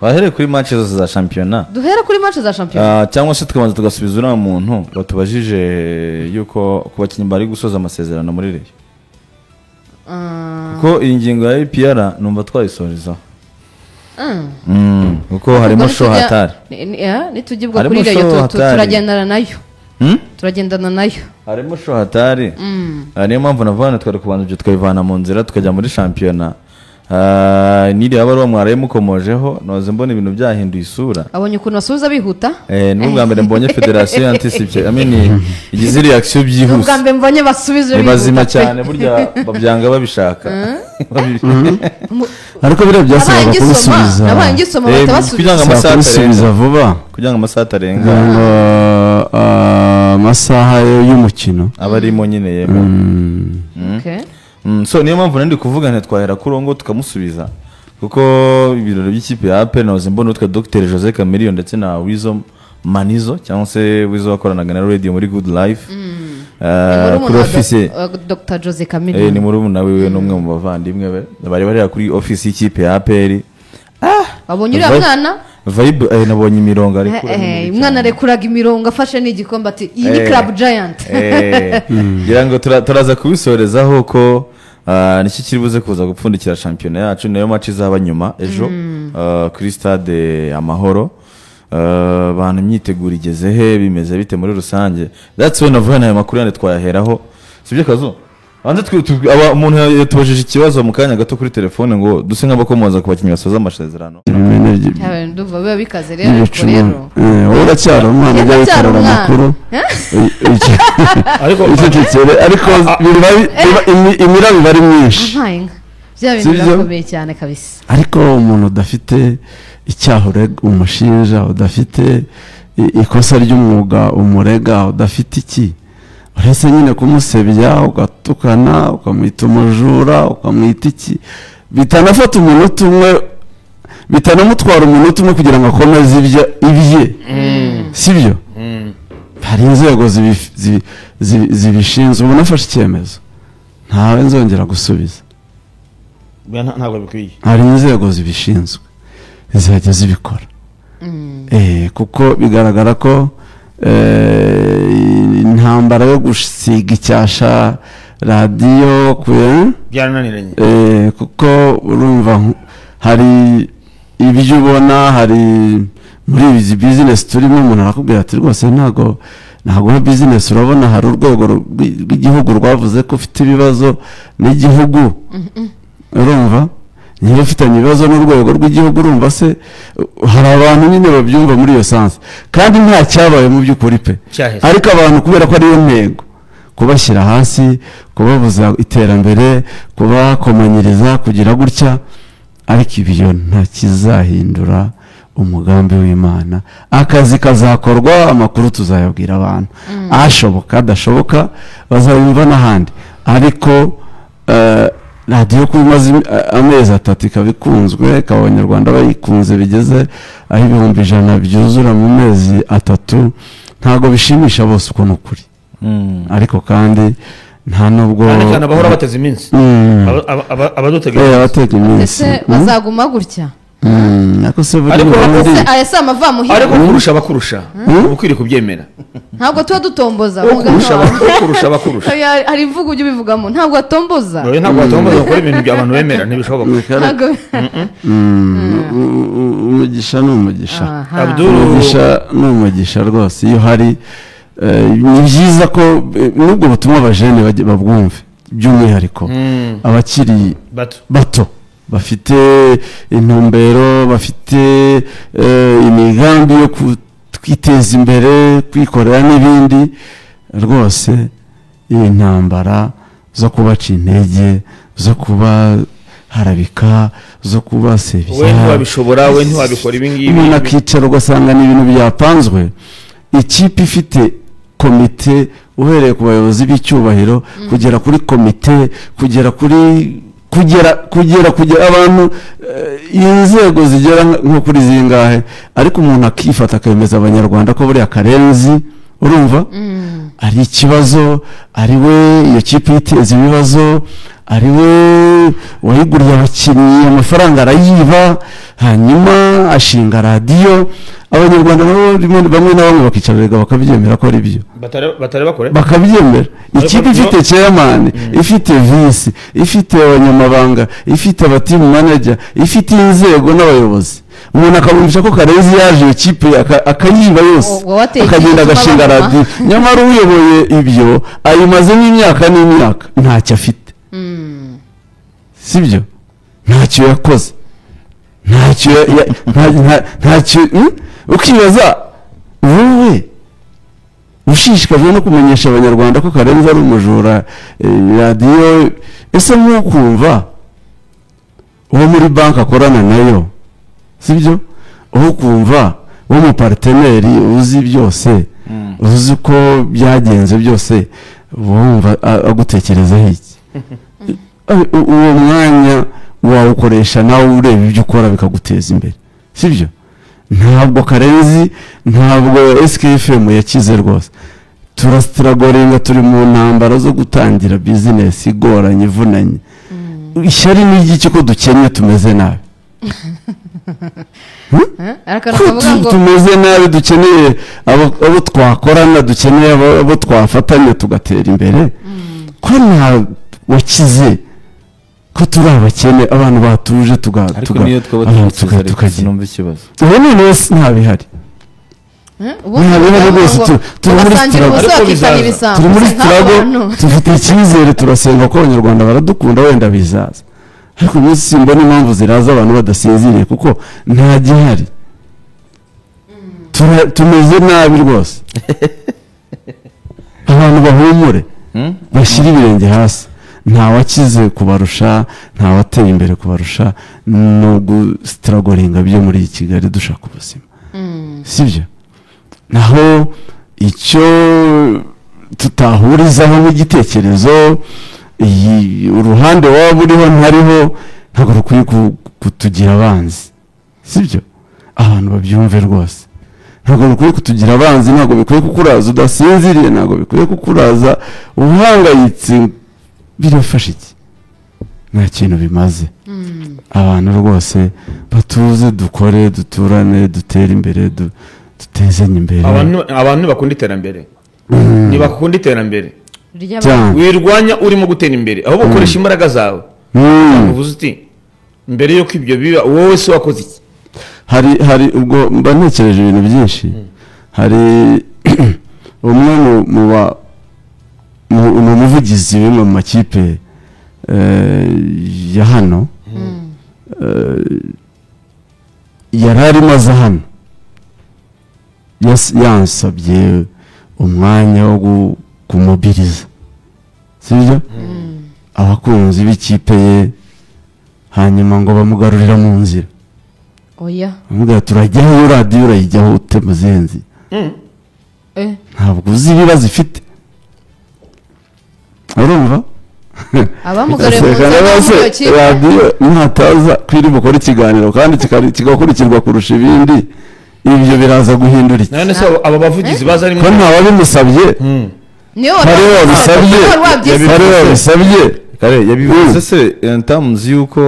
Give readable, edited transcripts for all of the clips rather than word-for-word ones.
twahere kuri match zose za championnat duhera kuri match za championnat cyangwa se tukabanza tugasubiza uriya muntu batubajije yuko ku bakinnyi bari gusoza amasezerano muri Rayon kuko iyi ngingo ya APR numva twayisorezaho kuko harimo show hatari nitugibwa kuri Rayon turagendana nayo turagendana nayo harimo show hatari niyo mpamvu navana twari kubanza ibyo tukayivana mu nzira tukajya muri championnat niri aba mwaraye mukomojeho noze mbona ibintu byahinduye isura abonye ukuntu basubiza bihuta n'ubwa mbere mbonye federation anticipe igize reaction byihuse n'ubwa mbere mbonye basubije bihuta bazima cyane burya babyanga babishaka ariko bire byasaba kubisubiza nabaye ngisoma batabasubiza vuba kugira ngo amasaha arenga amasaha y'umukino abarimo nyine okay so niyo mpamvu ndi kuvuga nti twahera kurongo tukamusubiza kuko ibirori by'ikipe ya APR nazo mbona utwa Dr Jose Camilio ndetse na Wizo Manizo cyangwa se Wizo wakoranaga na radio muri Good Life kuri office Dr Jose Camilio ni muri umuna wiwe n'umwe mu bavandimwe bari bari kuri office y'ikipe ya APR babonye uriya mwana vibe nabonye imirongo ari kure umwana arekuraga imirongo afashe n'igikombe ati iyi ni Club Giant ngira ngo turaza kubisorezaho ko niki kiri buze kuza gupfundikira championnat yacu nayo match izaba nyuma ejo kuri stade Amahoro abantu imyiteguro igeze he bimeze bite muri rusange that's when avana ayo makuru yane twayaheraho sibyo kazo Anze umuntu yatubajije ikibazo mu kanya gato kuri telefone ngo duse nk'abakomoza ku bakinnyi basoza amasezerano ndumva biba bikaze rero uracyari umwana ujya wikorera amakuru ariko imirabi bari myinshi bya bintu birakomeye cyane kabisa ariko umuntu udafite icyaha umushinja udafite ikosa ry'umwuga umurega udafite iki uretse nyine kumusebya ugatukana ukamwita umujura ukamwita iki bitanafata umunota umwe bitanamutwara umunota umwe kugira ngo akomeze ibye sibyo hari inzego zibishinzwe ubona afashe icyemezo ntawe nzongera gusubiza ntabwo bikwiye hari inzego zibishinzwe zizajya zibikora kuko bigaragara ko intambara yo gusiga icyasha radiyo byarananiranye kuko urumva hari ibyo ubona hari muri izi business turimo umuntu arakubwira ati rwose ntago business urabona hari urwego rw'igihugu rwavuze ko ufite ibibazo n'igihugu urumva niba ufitanye ibibazo n'urwego rw'igihugu urumva se hari abantu nyine babyumva muri iyo sanse kandi nta cyabaye mu by'ukuri pe ariko abantu kubera ko ariyo ntego kubashyira hasi kubabuza iterambere kubakomanyiriza kugira gutya ariko ibyo nta kizahindura umugambi w'Imana akazi kazakorwa amakuru tuzayabwira abantu ashoboka adashoboka bazabimva n'ahandi ariko radiyo kumaze amezi 3 ikabikunzwe Abanyarwanda bayikunze bigeze aho 100,000 byuzura mu mezi 3 ntago bishimisha bose uko nukuri ariko kandi nta nubwo kandi bahora bateze iminsi abatega iminsi bazaguma gutya nako se buri ayasa amavamu hino ariko kurusha abakurusha ukwiriye kubyemera ntabwo tuba dutomboza kurusha abakurusha hari imvugo ujye ubivugamo ntabwo atomboza ntabwo atomboza gukora ibintu by'abantu bemera ntibishoboka umugisha n'umugisha n'umugisha rwose iyo hari ni byiza ko nubwo butumwa abajene babwumve by'umwihariko abakiri bato bafite intumbero bafite imigambi yo kwiteza imbere kwikorera n'ibindi rwose iyi ntambara zo kubaca intege zo kuba harabika zo kubasebya we ntiwabishobora we ntiwabikora ibi ngibi umuntu akicara ugasanga ni ibintu byapanzwe ikipe ifite komite uhereye ku bayobozi b'icyubahiro kugera kuri komite kugera abantu inzego zigera nko kuri zingahe ariko umuntu akifata akemeza abanyarwanda ko buriya karenzi urumva ari ikibazo, ari we iyo kipe yiteza ibibazo, ari we wayiguriye abakinnyi amafaranga arayiba, hanyuma ashinga radiyo. Abanyarwanda nabo bamwe na bamwe bakicarira bakabyemera ko ari byo, batari bakore bakabyemera. Ikipe ifite chairman, ifite vice, ifite abanyamabanga, ifite abatimu manager, ifite inzego n'abayobozi. Umuntu akabumvisha ko Karenzi yaje iyo kipe akayiba yose, akagenda agashinga radiyo. Nyamara uyoboye ibyo ayimazemo imyaka n'imyaka ntacyo afite, sibyo? Ntacyo yakoze, ntacyo ukibaza wowe ushishikajwe no kumenyesha abanyarwanda ko Karenzi ari umujura radiyo. Ese ntukumva uwo muri banki akorana nayo, sibyo? Uwo kumva uwo mu parteneri uzi byose, uzi ko byagenze byose, wumva agutekerezaho iki? Uwo mwanya wawukoresha nawe ureba ibyo ukora bikaguteza imbere, sibyo? Ntabwo Karenzi, ntabwo SKFM yakize rwose. Turasitiragoringa, turi mu ntambara zo gutangira bizinesi igoranye ivunanye. Ishyari ni iki ko dukennye tumeze nabi? Tumeze nabi, dukeneye abo twakorana, dukeneye abo twafatanya tugatera imbere. Ko nta wakize, ko turi abakene, abantu batuje ariko niyo twaba tukagira ikibazo. Ubu ni wese ntabihari. Ntabihari rwose, turi muri sitirago, dufite icyizere, turasenga ko abanyarwanda baradukunda, wenda bizaza. Ariko umunsi simbona impamvu ziraza abantu badasinziriye, kuko nta gihari. Tumeze nabi rwose. Abantu bahumure, bashyira ibirenge hasi. Nta wakize kubarusha, nta wateye imbere kubarusha, no gusitiragoringa byo muri Kigali dushaka ubuzima, sibyo? Naho icyo tutahurizaho n'igitekerezo, uruhande waba uriho ntariho, ntabwo rukwiye kutugira abanzi, sibyo? Abantu babyumve rwose, ntabwo bikwiye kutugira abanzi, ntabwo bikwiye kukuraza udasinziriye, ntabwo bikwiye kukuraza uhangayitse. Birafasha iki? Nta kintu bimaze. Abantu rwose batuze, dukore, duturane, dutere imbere, dutezanye imbere. Abantu bakunda iterambere, ntibakunda iterambere, wirwanya urimo gutera imbere, aho ukoresha imbaraga zawe. Uvuze uti mbere yuko ibyo biba wowe se wakoze iki? Hari ubwo mba ntekereje ibintu byinshi. Hari umwe mu muvugizi w'imwe mu makipe ya hano, yari arimo aza hano, yansabye umwanya wo kumobiriza, sibyo? Abakunzi b'ikipe ye, hanyuma ngo bamugarurira mu nzira. Amubwira turajyaho, radiyo urayijyaho ute muzenzi? Ntabwo uzi ibibazo ifite, urumva? Abamugariye mu nzira radiyo ntataza kwiri bukora ikiganiro kandi kigakurikirwa kurusha ibindi, ibyo biraza guhindura iki? None se aba bavugizi baza ari ko nta wabimusabye, hari wabisabye, kare yabivuze se ntamuzi yuko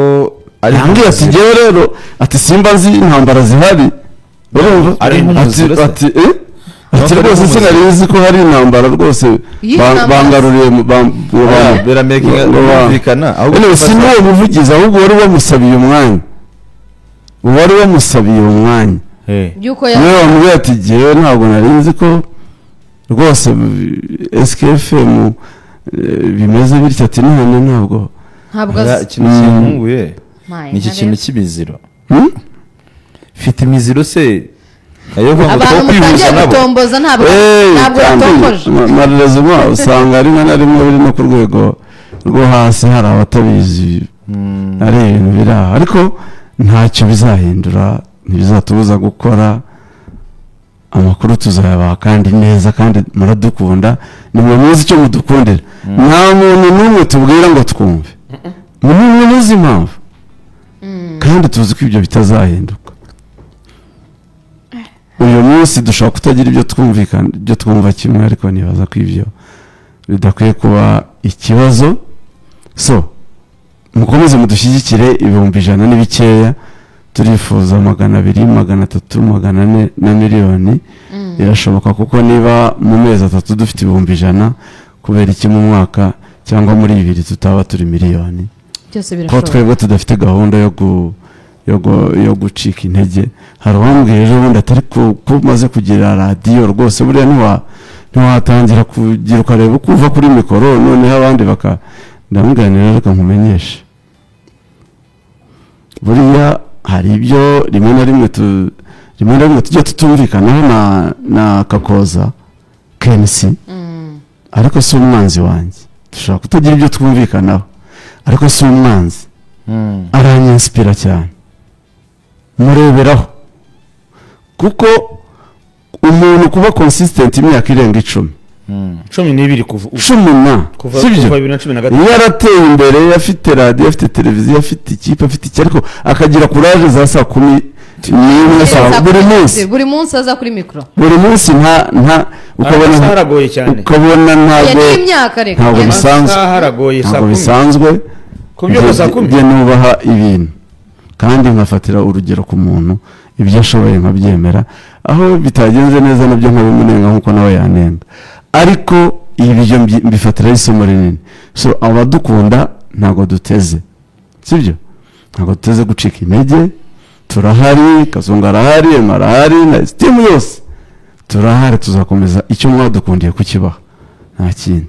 ari ambwira ati ngewe rero ati simba nzi intambara zihari, urumva? Ati rwose sinarizi ko hari intambara rwose bangaruriye biramerekana. ahubwo si n'uwo muvugizi, ahubwo wari wamusabiye umwanya, niwe wamubwira ati ngewe ntabwo narizi ko rwose SKFM bimeze bityo. Ati none ntabwo ikintu kintunguye ni iki kintu cy'imiziro. Mfite imiziro se abantu mutangiye gutomboza, ntabwo yatomboje. Marezuma usanga rimwe na rimwe biri no ku rwego rwo hasi, hari abatabizi, ari ibintu biri aho, ariko ntacyo bizahindura, ntibizatubuza gukora. Amakuru tuzayabaha kandi neza, kandi muradukunda, nimwe muzi icyo mudukundira. Nta muntu n'umwe tubwira ngo twumve, nimwe muzi impamvu, kandi tuzi ko ibyo bitazahinduka. Uyu munsi munsi dushobora kutagira ibyo twumvikana ibyo twumva kimwe ariko nibaza ko ibyo bidakwiye kuba ikibazo. So mukomeze mudushyigikire 100,000 ni bikeya, turifuza 200, 300, 400 na miliyoni. Irashoboka kuko niba mu mezi 3 dufite 100,000 kubera iki mu mwaka cyangwa muri 2 tutaba turi miliyoni. Byose Ko birashoboka. twebwe tudafite gahunda yo gucika intege. Hari uwambwiye ejo bundi atari ko maze kugira radiyo rwose buriya ntiwatangira kugira ukareba uko uva kuri mikoro noneho abandi ndamubwira reka nkumenyeshe buriya hari ibyo rimwe na rimwe tujya tutumvikanaho na Kakoza Kensi, ariko si umwanzi wanjye. Dushobora kutagira ibyo twumvikanaho ariko si umwanzi. Aranyinsipira cyane, mureberaho, kuko umuntu kuba consistent imyaka irenga 10 12 kuva 10 yarateye imbere, afite radio, afite televiziyo, afite ikipe, afite iki, ariko akagira courage za saa 10 buri munsi aza kuri mikoro, buri munsi nta ukabona haragoye cyane, ukabona ntabwo bisanzwe kubyo saa 10 nubaha ibintu kandi nkafatira urugero ku muntu ibyo ashoboye nkabyemera, aho bitagenze neza nabyo nkabimunenga nkuko nawe yanenga, ariko ibyo mbifatira isomo rinini. So abadukunda ntago duteze, sibyo, ntago duteze gucika intege. Turahari, Kazungu arahari, marahari na timu yose turahari, tuzakomeza icyo mwadukundiye kukibaha, nta kindi.